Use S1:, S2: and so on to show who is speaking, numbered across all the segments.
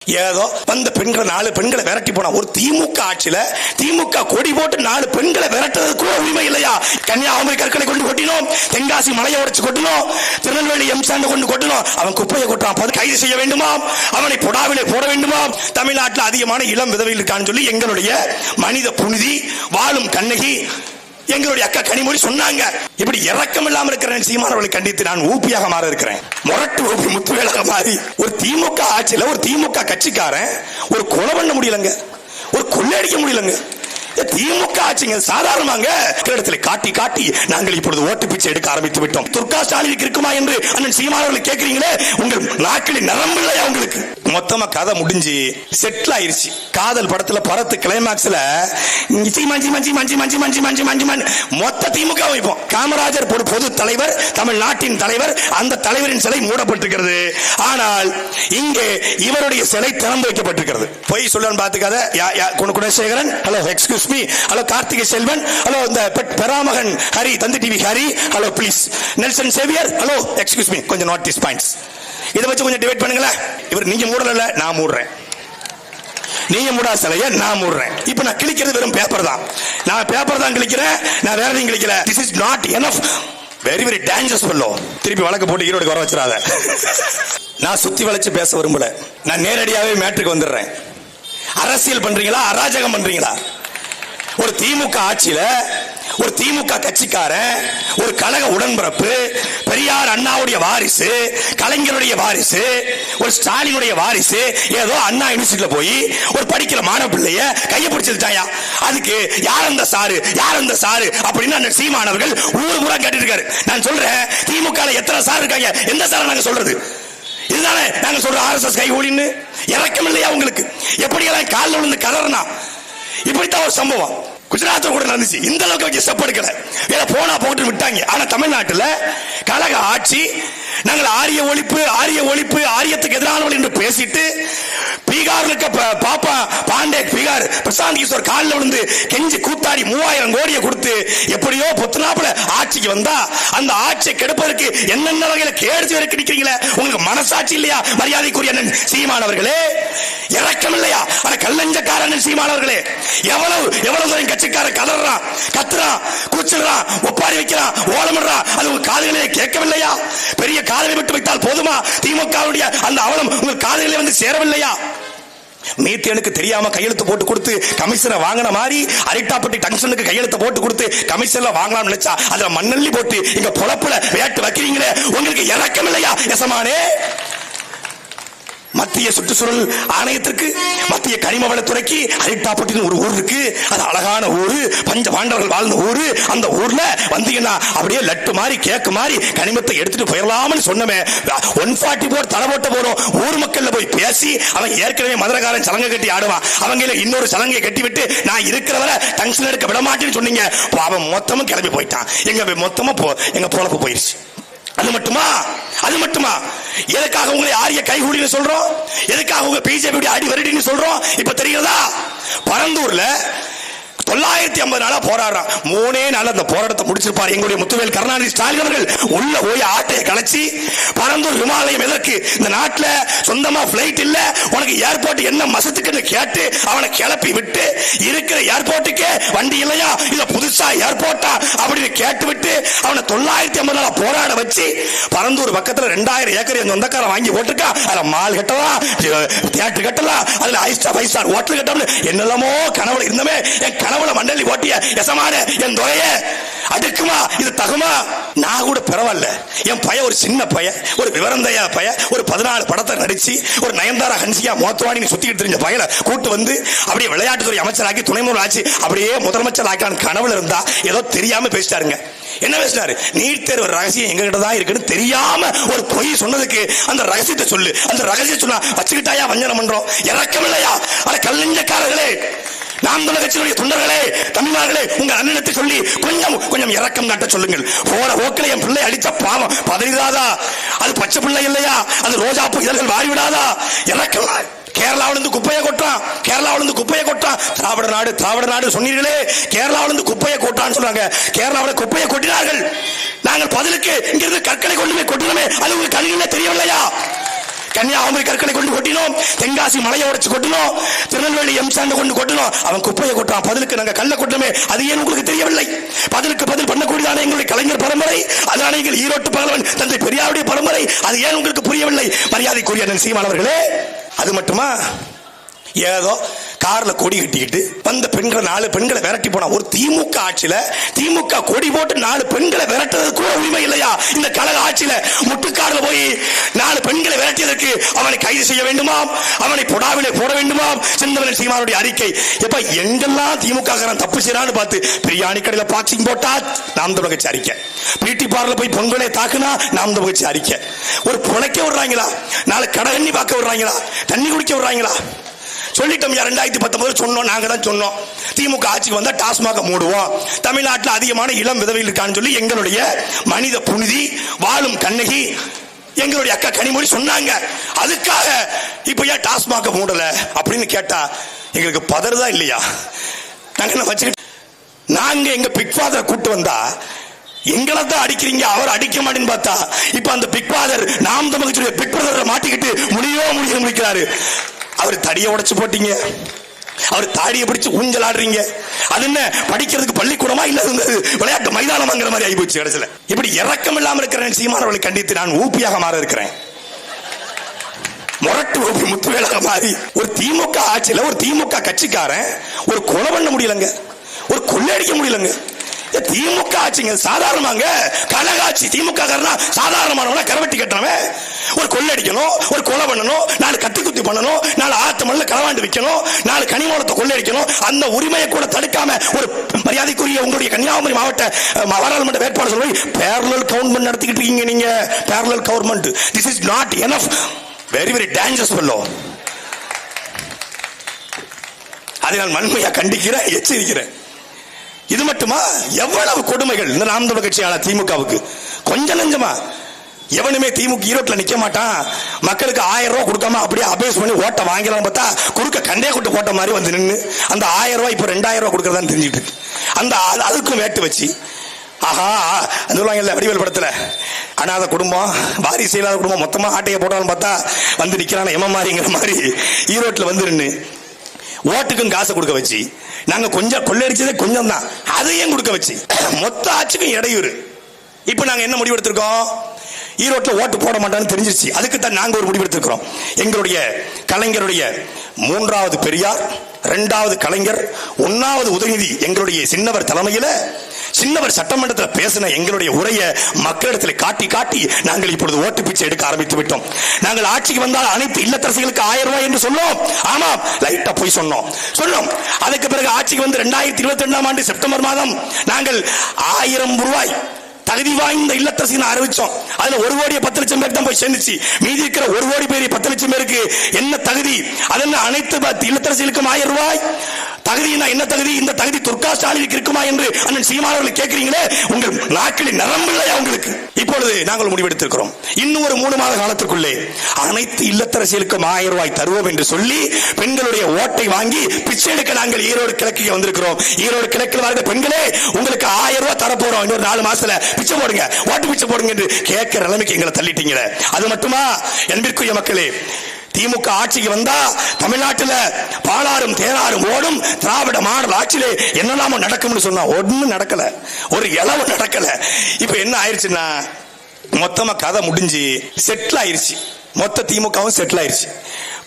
S1: ஏதோ வந்த பெண்களை 4 பெண்களை விரட்டி போனா ஒரு திமுக ஆட்சியில திமுக கொடி போட்டு 4 பெண்களை விரட்டுறது கூட உரிமை இல்லையா? கன்னியாகுமரி கற்களை கொண்டு கொட்டினோம், தென்காசி மலையை உடைச்சு கொட்டினோம், திருநெல்வேலி எம்சாண்ட கொண்டு கொட்டினோம். அவன் குப்பையை கொட்டான், கைது செய்ய வேண்டுமா? அவனை புடாவிலே போட வேண்டுமா? தமிழ்நாட்டில் அதிகமான இளம் விதவைகள் இருக்கான்னு சொல்லி எங்களுடைய மனித புனிதி வாழும் கண்ணகி எங்களுடைய அக்கா கனிமொழி சொன்னாங்க. இப்படி இறக்கம் இல்லாமல் இருக்கிற சீமானவர்களை கண்டித்து நான் ஊப்பியாக மாற இருக்கிறேன். முரட்டு ஊப்பி முத்துவேலாக மாறி ஒரு திமுக ஆட்சியில ஒரு திமுக கட்சிக்காரன் ஒரு கொலை பண்ண முடியலங்க, ஒரு கொள்ளையடிக்க முடியலங்க. திமுக ஆட்சிங்க சாதாரணமாங்க இடத்துல காட்டி காட்டி நாங்கள் இப்பொழுது ஓட்டு பிச்சை எடுக்க ஆரம்பித்து விட்டோம். துர்கா ஸ்டாலினுக்கு இருக்குமா என்று அண்ணன் சீமானவர்களை கேட்கிறீங்களே, உங்கள் நாட்களில் நரம்பு இல்லையா உங்களுக்கு? மொத்தமா கதை முடிஞ்சு செட்டில் ஆயிருச்சு. காதல் படத்துல பரத்து கிளைமாக்ஸ்ல மொத்த திமுக வைப்போம். காமராஜர் பொது தலைவர், தமிழ்நாட்டின் தலைவர், அந்த தலைவரின் சிலை மூடப்பட்டிருக்கிறது. ஆனால் இங்கே இவருடைய சிலை திறந்து வைக்கப்பட்டிருக்கிறது. பொய் சொல்லன்னு பாத்துக்காத. Gunasekaran, hello excuse me, hello Karthigai Selvan, hello இந்த பெராமகன் Hari, Thanthi TV Hari, hello please, Nelson Xavier, hello excuse me, கொஞ்சம் நோட்டீஸ் பாயிண்ட்ஸ் இதை வச்சு கொஞ்சம் டிவைட் பண்ணுங்களேன். இவர் நீங்க மூடல, நான் மூடுறேன். நீங்க மூடா சிலைய நான் மூடுறேன். இப்ப நான் கிளிக்கிறது வெறும் பேப்பர் தான். நான் பேப்பர் தான் கிளிக்கிறேன், நான் வேற எதையும் கிளிக்கல. This is not enough. Very very dangerous fellow. திருப்பி வழக்கு போட்டு ஈரோடுக்கு வர வச்சிராத. நான் சுத்தி வளைச்சு பேச விரும்பல. நான் நேரடியாவே மேட்ருக்கு வந்துடுறேன். அரசியல் பண்றீங்களா, அராஜகம் பண்றீங்களா? ஒரு திமுக ஆட்சியில ஒரு திமுக கட்சிக்காரன், ஒரு கழக உடன்பிறப்பு, பெரியார் அண்ணாவுடைய வாரிசு, கலைஞருடைய வாரிசு, ஒரு ஸ்டாலினுடைய வாரிசு, ஏதோ அண்ணா யூனிவர்சிட்டியில போய் ஒரு படிக்கிற மாணவ பிள்ளைய கையை பிடிச்சிருச்சாயா? அதுக்கு யார் அந்த சாரு, யார் அந்த சாரு அப்படின்னு அந்த சீமானவர்கள் ஊர் பூரா கேட்டு இருக்காரு. நான் சொல்றேன், திமுக எத்தனை சார் இருக்காங்க, எந்த சார் நாங்க சொல்றது? இதுதானே நாங்க சொல்ற ஆர்எஸ்எஸ் கைகூலின்னு. இறக்கம் இல்லையா உங்களுக்கு? எப்படியெல்லாம் காலில் விழுந்து கலர்னா இப்படித்தான் ஒரு சம்பவம் குஜராத்தில் கூட நடந்துச்சு. இந்த அளவுக்கு வச்சு ஸ்டெப் எடுக்கல, ஏதோ போனா போட்டு விட்டாங்க. ஆனா தமிழ்நாட்டில் கழக ஆட்சி, நாங்கள் ஆரிய ஒழிப்பு ஆரிய ஒழிப்பு ஆரியத்துக்கு எதிரானவர்கள் என்று பேசிட்டு பீகாருக்கு பாப்பா பாண்டே பீகார் பிரசாந்த் கிஷோர் காலில் விழுந்து கெஞ்சி கூத்தாடி 3000 கோடியை கொடுத்து எப்படியோ பொத்துனாப்புல ஆட்சிக்கு வந்தா அந்த ஆட்சியை கெடுப்பதற்கு என்னென்ன வகையில கேடு வரைக்கும் நிக்கிறீங்களே, உங்களுக்கு மனசாட்சி இல்லையா? மரியாதைக்குரிய சீமானவர்களே, இறக்கம் இல்லையா? ஆனா கல்லஞ்சக்காரன் சீமானவர்களே, எவ்வளவு எவ்வளவு கட்சிக்காரன் கலர்றான், கத்துறான், கூச்சிடுறான், ஒப்பாரி வைக்கிறான், ஓலமிடுறான், அது உங்க காதுகளே கேட்கவில்லையா? பெரிய காதலை விட்டு வைத்தால் போதுமா? திமுகவுடைய அந்த அவலம் உங்கள் காதுகளே வந்து சேரவில்லையா? மீத்தேனுக்கு தெரியாம கையெழுத்து போட்டு கொடுத்து கமிஷனை வாங்கின மாதிரி அரிட்டாப்பட்டி டங்ஷனுக்கு கையெழுத்து போட்டு கொடுத்து கமிஷன்ல வாங்கலாம் நினைச்சா அதுல மண்ணள்ளி போட்டு இங்க பொழப்புல வேட்டு வைக்கிறீங்களே, உங்களுக்கு இறக்கம் இல்லையா? எசமானே, மத்திய சுற்றுச்சூழல் ஆணையத்திற்கு, மத்திய கனிம வளத்துறைக்கு அரிட்டாப்பட்டின்னு ஒரு ஊர் இருக்கு. அது அழகான ஊரு, பஞ்ச பாண்டவர்கள் வாழ்ந்த ஊரு. அந்த ஊர்ல வந்தீங்கன்னா அப்படியே லட்டு மாதிரி கேக்கு மாதிரி கனிமத்தை எடுத்துட்டு போயிடலாம்னு சொன்னமே. 144 தடை போட்ட போறோம். ஊர் மக்கள்ல போய் பேசி, அவன் ஏற்கனவே மதுரகாரன் சலங்கை கட்டி ஆடுவான், அவங்க இன்னொரு சலங்கை கட்டி விட்டு நான் இருக்கிறவரை டங்ஷன் எடுக்க விட மாட்டேன்னு சொன்னீங்க. அவன் மொத்தமும் கிளம்பி போயிட்டான். எங்க மொத்தமா எங்க பொழப்பு போயிருச்சு. அது மட்டுமா? அது மட்டுமா? எதுக்காக உங்களை ஆரிய கைகூலின்னு சொல்றோம்? எதுக்காக உங்க பிஜேபி அடி வருடின்னு சொல்றோம்? இப்ப தெரியுதா? பரந்தூர்ல 950 நாளா போராடுறான். 3 நாள் அந்த போராட்டத்தை முடிச்சிருப்பார் எங்களுடைய முத்துவேல் கருணாநிதி ஸ்டாலின் அவர்கள். உள்ள போய் ஆட்டையை கலைச்சி பரந்தூர் விமானம் எதற்கு? இந்த நாட்டில் சொந்தமா பிளைட் இல்ல, உனக்கு ஏர்போர்ட் என்ன மசத்துக்குன்னு கேட்டு அவனை கிளப்பி விட்டு இருக்கிற ஏர்போர்ட்டுக்கே வண்டி இல்லையா, இத புதுசா ஏர்போர்ட்டா அப்படின்னு கேட்டு விட்டு அவனை 950 நாளா போராட வச்சு பரந்தூர் பக்கத்துல 2000 ஏக்கர் சொந்தக்காரன் வாங்கி போட்டிருக்கா. அதுல மால் கட்டலாம், தியேட்டர் கட்டலாம், அதுல 5 ஸ்டார் ஹோட்டல் கட்டலாம், என்னெல்லாமோ கனவுல இருந்தமே. என் கனவுல மண்டலி ஓட்டிய எசமான என் துறைய அடுக்குமா? இது தகுமா? நான் கூட பரவாயில்ல. என் பையன் ஒரு சின்ன பையன், ஒரு விவரந்தையா பையன், ஒரு 14 படத்தை நடிச்சு ஒரு நயன்தாரா ஹன்சியா மோத்வானி சுத்திக்கிட்டு தெரிஞ்ச பையனை கூட்டு வந்து அப்படியே விளையாட்டுத்துறை அமைச்சராக்கி துணை முதல்வர் ஆச்சு அப்படியே முதலமைச்சர் ஆக்கான கனவுல இருந்தா ஏதோ தெரியாம பேசிட்டாருங்க. என்ன பேசினாரு? நீட் தேர்வு ரகசியம் எங்ககிட்ட தான் இருக்குன்னு தெரியாம ஒரு பொய் சொன்னதுக்கு அந்த ரகசியத்தை சொல்லு, அந்த ரகசியம் சொன்னா வச்சுக்கிட்டாயா வஞ்சனம் பண்றோம்? இறக்கம் இல்லையா? அட கல்லஞ்சக்காரர்களே, நாம் தமிழர் கட்சியினுடைய தொண்டர்களே, தமிழ்நாடுகளே, உங்க அண்ணனத்தை சொல்லி கொஞ்சம் இறக்கம் காட்ட சொல்லுங்கள். போற ஓக்கலை என் பிள்ளை அடித்த பாவம் பதறிடாதா? அது பச்சை பிள்ளை இல்லையா? அது ரோஜாப்பூ இதழ்கள் வாரிவிடாதா? இறக்கம். கேரளாவிலிருந்து குப்பையை கொட்டான், கேரளாவிலிருந்து குப்பையை கொட்டான். திராவிட நாடு சொன்னீர்களே, கேரளாவிலிருந்து குப்பையை கொட்டான்னு சொல்றாங்க. கேரளாவில் குப்பையை கொட்டினார்கள். நாங்கள் பதிலுக்கு இங்கிருந்து கற்களை கொண்டு போய் கொட்டினோமே, அது உங்களுக்கு கண்ணிலே தெரியவில்லையா? கன்னியாகுமரி கற்களை கொண்டு கொட்டினோம், தென்காசி மலையை உடைச்சு கொட்டினோம், திருநெல்வேலி எம்சாண்ட் கொண்டு கொட்டினோம். அவன் குப்பையை கொட்டான், பதிலுக்கு நாங்க கல்ல கொட்டணுமே, அது ஏன் உங்களுக்கு தெரியவில்லை? பதிலுக்கு பதில் பண்ணக்கூடியதான எங்களுடைய கலைஞர் பரம்பரை, அதனால எங்கள் ஈரோட்டு பகலவன் தந்தை பெரியாருடைய பரம்பரை, அது ஏன் உங்களுக்கு புரியவில்லை? மரியாதைக்குரிய அண்ணன் சீமான் அவர்களே, அது மட்டுமா? ஏதோ கார்ல கொடி கட்டிக்கிட்டு வந்த பெண்களை 4 பெண்களை விரட்டி போனா, ஒரு திமுக ஆட்சியில திமுக கொடி போட்டு 4 பெண்களை விரட்டுறது கூட உரிமை இல்லையா? இந்த கழக ஆட்சியில முட்டுக்காரில் போய் 4 பெண்களை விரட்டியதற்கு அவனை கைது செய்ய வேண்டுமாம், அவனை பொடாவிலே போட வேண்டுமாம். செந்தமிழன் சீமானுடைய அறிக்கை. எப்ப எங்கெல்லாம் திமுக தப்பு செய்யறான்னு பார்த்து, பிரியாணி கடையில பாக்ஸிங் போட்டா நாம் தமிழர் கட்சி அறிக்கை, பியூட்டி பார்லர்ல போய் பொங்கலை தாக்குனா நாம் தமிழர் கட்சி அறிக்கை. ஒரு புழைக்க விடுறாங்களா? 4 கடை தண்ணி பார்க்க விடுறாங்களா? தண்ணி குடிக்க விடுறாங்களா? சொல்லிட்டோம். 2019 சொன்னோம், நாங்க தான் சொன்னோம், திமுக ஆட்சிக்கு வந்தா டாஸ்மாக மூடுவோம், தமிழ்நாட்டில் அதிகமான இளம் விதவைகள் இருக்கான்னு சொல்லி எங்களுடைய மனித புனிதி வாழும் கண்ணகி எங்களுடைய அக்கா கனிமொழி சொன்னாங்க. அதுக்காக இப்ப ஏன் டாஸ்மாக மூடல அப்படின்னு கேட்டா எங்களுக்கு பதறுதா இல்லையா? நாங்க என்ன வச்சுக்கிட்டு, நாங்க எங்க பிக் ஃபாதரை கூட்டு வந்தா எங்களை தான் அடிக்கிறீங்க, அவர் அடிக்க மாட்டேன்னு பார்த்தா இப்ப அந்த பிக் ஃபாதர் நாம் தமிழ் பிக் ஃபாதரை மாட்டிக்கிட்டு முடிக்கிறாரு. அவர் தடியை உடைச்சு போட்டீங்க, அவர் தாடியை பிடிச்சு ஊஞ்சல் ஆடுறீங்க. அது என்ன படிக்கிறதுக்கு பள்ளிக்கூடமா இல்ல விளையாட்டு மைதானமாங்கிற மாதிரி ஆகிப்போச்சு. கடைசியில இப்படி இறக்கம் இல்லாமல் இருக்கிற சீமானவர்களை கண்டித்து நான் ஊப்பியாக மாற இருக்கிறேன். முரட்டு ஊப்பி முத்துவேலாக மாறி ஒரு திமுக ஆட்சியில ஒரு திமுக கட்சிக்காரன் ஒரு கொலை பண்ண முடியலங்க, ஒரு கொள்ளையடிக்க முடியலங்க. திமுக ஆட்சிங்க சாதாரணமாங்க, கழகாட்சி. திமுக சாதாரணமானவன கரவட்டி கட்டுறவன் ஒரு கொள்ளடிக்கணும், ஒரு கொலை பண்ணணும், 4 கத்தி குத்தி பண்ணணும், 4 ஆத்து மண்ணில் களவாண்டு வைக்கணும், 4 கனிமூலத்தை கொள்ளடிக்கணும். அந்த உரிமையை கூட தடுக்காம ஒரு மரியாதைக்குரிய உங்களுடைய கன்னியாகுமரி மாவட்ட பாராளுமன்ற வேட்பாளர் சொல்லி பேரலல் கவர்மெண்ட் நடத்திக்கிட்டு இருக்கீங்க நீங்க. Parallel government, this is not enough, very very dangerous fellow. அதை நான் வன்மையா கண்டிக்கிறேன், எச்சரிக்கிறேன். இது மட்டுமா? எவ்வளவு கொடுமைகள் இந்த நாம் தமிழர் கட்சியான திமுகவுக்கு. கொஞ்சம் நெஞ்சமா? எவனுமே திமுக ஈரோட்டில் நிக்க மாட்டான், மக்களுக்கு 1000 ரூபாய் கொடுக்காம அப்படியே அபேஸ் பண்ணி ஓட்ட வாங்கலாம் பார்த்தா குறுக்க கண்டே கொட்டு போட்ட மாதிரி வந்து நின்று அந்த 1000 ரூபாய் இப்ப 2000 ரூபாய் கொடுக்கறதான்னு தெரிஞ்சுட்டு அந்த அதுக்கும் வேட்டு வச்சு, ஆஹா சொல்லுவாங்கல்ல வடிவேல் படத்துல, அனாத குடும்பம் வாரிசு இல்லாத குடும்பம் மொத்தமா ஆட்டையை போட்டாலும் பார்த்தா வந்து நிக்கிறான எம மாதிரிங்கிற மாதிரி ஈரோட்டில் வந்து நின்று ஓட்டுக்கும் காசை கொடுக்க வச்சு, நாங்க கொஞ்சம் கொள்ளையடிச்சதே கொஞ்சம் தான், அதையும் கொடுக்க வச்சு மொத்த ஆட்சிக்கும் இடையூறு. இப்ப நாங்க என்ன முடிவெடுத்திருக்கோம்? ஈரோட்டில் ஓட்டு போட மாட்டான்னு தெரிஞ்சிருச்சு, அதுக்கு தான் நாங்க ஒரு முடிவெடுத்திருக்கிறோம். எங்களுடைய கலைஞருடைய 3வது பெரியார், 2வது கலைஞர், 1வது உதயநிதி எங்களுடைய சின்னவர் தலைமையில சின்னவர் சட்டமன்றத்தில் பேசின எங்களுடைய உரையை மக்களிடத்தில் காட்டி காட்டி நாங்கள் இப்பொழுது ஓட்டு பிச்சை எடுக்க ஆரம்பித்து விட்டோம். நாங்கள் ஆட்சிக்கு வந்தால் அனைத்து இல்லத்தரசிகளுக்கு 1000 ரூபாய் என்று சொன்னோம். ஆமாம், லைட்டா போய் சொன்னோம். அதுக்கு பிறகு ஆட்சிக்கு வந்து 2022ஆம் ஆண்டு செப்டம்பர் மாதம் நாங்கள் 1000 ரூபாய் தகுதி வாய்ந்த இல்லத்தரசின்னு அறிவிச்சோம். அதுல 1,10,00,000 பேர் தான் போய் சேர்ந்துச்சு. மீதி இருக்கிற 1,00,00,000 பேர் 10,00,000 பேருக்கு என்ன தகுதி? அதென்ன அனைத்து இல்லத்தரசிகளுக்கும் 1000 ரூபாய் தகுதினா என்ன தகுதி? இந்த தகுதி துர்கா ஸ்டாலினுக்கு இருக்குமா என்று அண்ணன் சீமான் அவர்கள் கேட்கிறீங்களே, உங்கள் நாட்களில் நரம்பு இல்லையா உங்களுக்கு? இப்பொழுது நாங்கள் முடிவெடுத்திருக்கிறோம், இன்னும் ஒரு 3 மாத காலத்திற்குள்ளே அனைத்து இல்லத்தரசிகளுக்கும் 1000 ரூபாய் தருவோம் என்று சொல்லி பெண்களுடைய ஓட்டை வாங்கி பிச்சை எடுக்க நாங்கள் ஈரோடு கிழக்கு வந்திருக்கிறோம். ஈரோடு கிழக்கில் வாழ்ந்த பெண்களே, உங்களுக்கு 1000 ரூபாய் தரப்போறோம், இன்னொரு 4 மாசத்துல பிச்சை போடுங்க, ஓட்டு பிச்சை போடுங்க என்று கேட்கிற நிலைமைக்கு எங்களை தள்ளிட்டீங்களே. அது மட்டுமா அன்பிற்குரிய மக்களே, திமுக ஆட்சிக்கு வந்தா தமிழ்நாட்டில் பாலாறும் தேனாரும் ஓடும் திராவிட மாடல் ஆட்சியிலே என்னெல்லாமோ நடக்கும்னு சொன்னா ஒன்னும் நடக்கல, ஒரு இளவு நடக்கல. இப்ப என்ன ஆயிருச்சுன்னா மொத்தமா கதை முடிஞ்சு செட்டில் ஆயிருச்சு, மொத்த திமுகவும் செட்டில் ஆயிருச்சு.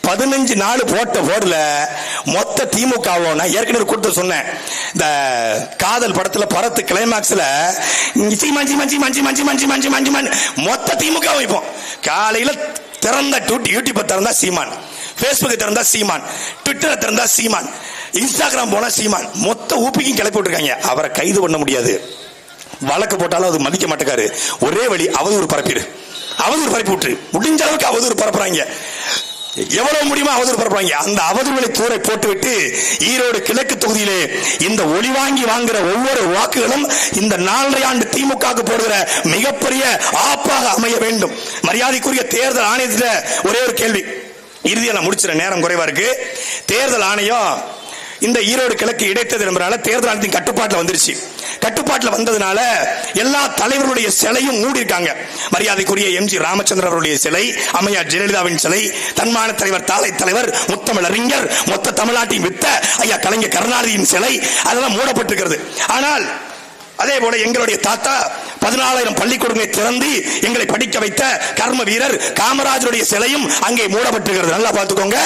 S1: 15 நாள் போட்ட போர்டுல மொத்த திமுகவும், நான் ஏற்கனவே கொடுத்து சொன்னேன், இந்த காதல் படத்துல பரத்து கிளைமாக்ஸ்ல மொத்த திமுகவும் இப்போ காலையில திறந்த யூடியூப் திறந்தா சீமான், பேஸ்புக் திறந்தா சீமான், ட்விட்டரை திறந்தா சீமான், இன்ஸ்டாகிராம் போனா சீமான், மொத்த ஊப்பிக்கும் கிளப்பி விட்டுருக்காங்க. அவரை கைது பண்ண முடியாது, வழக்கு போட்டாலும் அது மதிக்க மாட்டேக்காரு. ஒரே வழி அவதூறு பரப்பிடு, அவதூறு பரப்பி விட்டு முடிஞ்ச அளவுக்கு அவதூறு பரப்புறாங்க, எவ்வளவு முடியுமா அவதூறு பரப்புறாங்க. அந்த அவதூறுகளை தூரை போட்டுவிட்டு ஈரோடு கிழக்கு தொகுதியிலே இந்த ஒளி வாங்கி வாங்குற ஒவ்வொரு வாக்குகளும் இந்த 4.5 ஆண்டு திமுக போடுகிற மிகப்பெரிய ஆப்பாக அமைய வேண்டும். மரியாதைக்குரிய தேர்தல் ஆணையத்தில் ஒரே ஒரு கேள்வி, இறுதியா நான் முடிச்சிட, நேரம் குறைவா இருக்கு. தேர்தல் ஆணையம் இந்த ஈரோடு கிழக்கு இடைத்தேர்தல் தேர்தல் ஆணையத்தின் கட்டுப்பாட்டில் வந்துருச்சு. கட்டுப்பாட்டில் வந்ததுனால எல்லா தலைவர்களுடைய சிலையும் மூடி இருக்காங்க. மரியாதைக்குரிய எம்.ஜி. ராமச்சந்திரன் அவருடைய சிலை, அம்மையார் ஜெயலலிதாவின் சிலை, தன்மான தலைவர் தாளை தலைவர் முத்தமிழறிஞர் மொத்த தமிழ்நாட்டின் வித்த ஐயா கலைஞர் கருணாநிதியின் சிலை அதெல்லாம் மூடப்பட்டிருக்கிறது. ஆனால் அதே போல எங்களுடைய தாத்தா 14,000 பள்ளிக்கூடங்களை திறந்து எங்களை படிக்க வைத்த கர்ம வீரர் காமராஜருடைய சிலையும் அங்கே மூடப்பட்டிருக்கிறது. நல்லா பார்த்துக்கோங்க,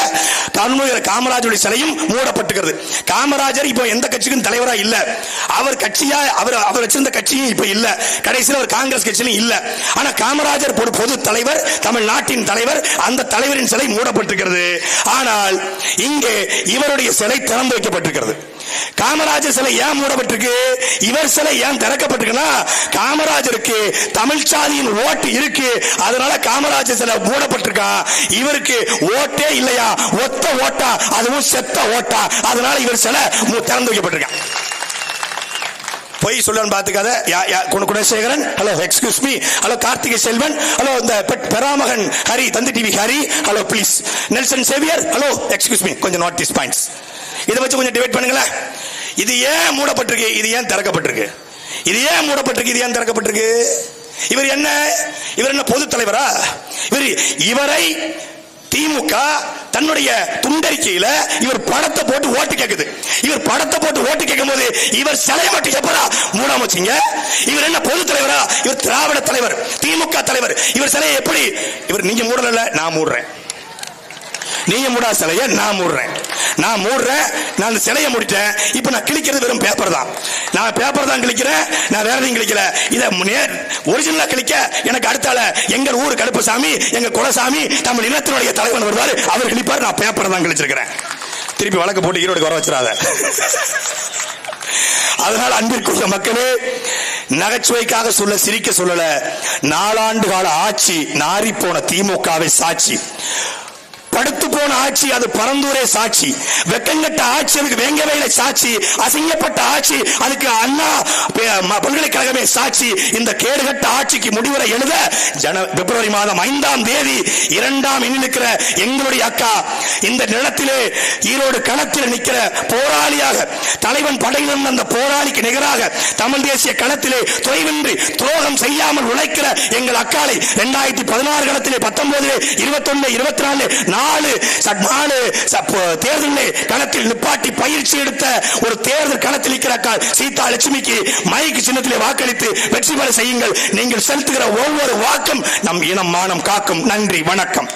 S1: காமராஜருடைய சிலையும் மூடப்பட்டிருக்கிறது. காமராஜர் இப்போ எந்த கட்சிக்கும் தலைவரா இல்ல, அவர் கட்சியா அவர் வச்சிருந்த கட்சியும் இப்ப இல்ல, கடைசியில் அவர் காங்கிரஸ் கட்சியிலும் இல்ல. ஆனா காமராஜர் பொது தலைவர், தமிழ்நாட்டின் தலைவர், அந்த தலைவரின் சிலை மூடப்பட்டிருக்கிறது. ஆனால் இங்கே இவருடைய சிலை திறந்து வைக்கப்பட்டிருக்கிறது. காமராஜர் சிலை ஏன் மூடப்பட்டிருக்கு, இவர் சிலை ஏன் திறக்கப்பட்டிருக்குன்னா, காமராஜருக்கு தமிழ் சாதியின் ஓட்டு இருக்கு, அதனால காமராஜர் சிலை மூடப்பட்டிருக்கா. இவருக்கு ஓட்டே இல்லையா, ஒத்த ஓட்டா, அதுவும் செத்த ஓட்டா, அதனால இவர் சிலை திறந்து வைக்கப்பட்டிருக்கா. பொய் சொல்லு பாத்துக்காத. Gunasekaran, hello excuse me, hello Karthigai Selvan, hello இந்த பெராமகன் Hari, Thanthi TV Hari, hello please, Nelson Xavier, hello excuse me, கொஞ்சம் நோட் திஸ் பாயிண்ட்ஸ், இதை வச்சு கொஞ்சம் டிபேட் பண்ணுங்களேன். இது ஏன் மூடப்பட்டிருக்கு, இது ஏன் திறக்கப்பட்டிருக்கு, இது ஏன் மூடப்பட்டிருக்கு, இது ஏன் திறக்கப்பட்டிருக்கு? இவர் என்ன பொது தலைவரா? இவரை திமுக தன்னுடைய துண்டறிக்கையில இவர் படத்தை போட்டு ஓட்டு கேக்குது. இவர் படத்தை போட்டு ஓட்டு கேட்கும் போது இவர் சிலையை மட்டும் எப்படா மூடாம வச்சீங்க? இவர் என்ன பொது தலைவரா? இவர் திராவிட தலைவர், திமுக தலைவர். இவர் சிலையை எப்படி இவர் நீங்க மூடல, நான் மூடுறேன். நீங்க மூடா சிலைய நான் மூடுறேன். நான் அந்த சிலையை முடிட்டேன். இப்ப நான் கிழிக்கிறது வெறும் பேப்பர் தான். நான் பேப்பர் தான் கிழிக்கிறேன், நான் வேற எதையும் கிழிக்கல. இதை ஒரிஜினலா கிழிக்க எனக்கு அடுத்தால எங்க ஊர் கருப்பசாமி, எங்க குலசாமி, தமிழ் இனத்தினுடைய தலைவன் வருவாரு, அவர் கிழிப்பார். நான் பேப்பர் தான் கிழிச்சிருக்கிறேன். திருப்பி வழக்கு போட்டு ஈரோடு வர வச்சிடாத. அதனால அன்பிற்குரிய மக்களே, நகைச்சுவைக்காக சிரிக்க சொல்லல. 4 ஆண்டு கால ஆட்சி நாரி போன திமுகவை சாட்சி, படுத்து போன ஆட்சி அது பரந்தூரே சாட்சி, வெக்கங்கட்ட ஆட்சி அதுக்கு வேங்கவேல சாட்சி, அசிங்கப்பட்ட ஆட்சி அதுக்கு அண்ணா பல்கலைக்கழகமே சாட்சி. இந்த கேடுகட்ட ஆட்சிக்கு முடிவுரை எழுத பிப்ரவரி மாதம் 5ஆம் தேதி 2ஆம் எண்ணில் நிற்கிற எங்களுடைய அக்கா இந்த நிலத்திலே ஈரோடு களத்தில் நிற்கிற போராளியாக, தலைவன் படையிலிருந்த அந்த போராளிக்கு நிகராக தமிழ் தேசிய களத்திலே தொய்வின்றி துரோகம் செய்யாமல் உழைக்கிற எங்கள் அக்காலை 2016 களத்திலே 19 21 24 4 தேர்தலில் களத்தில் நிப்பாட்டி பயிற்சி எடுத்த ஒரு தேர்தல் களத்தில் இருக்கிற சீதா லட்சுமிக்கு மைக்கு சின்னத்திலே வாக்களித்து வெற்றி பெற செய்யுங்கள். நீங்கள் செலுத்துகிற ஒவ்வொரு வாக்கும் நம் இனம் மானம் காக்கும். நன்றி, வணக்கம்.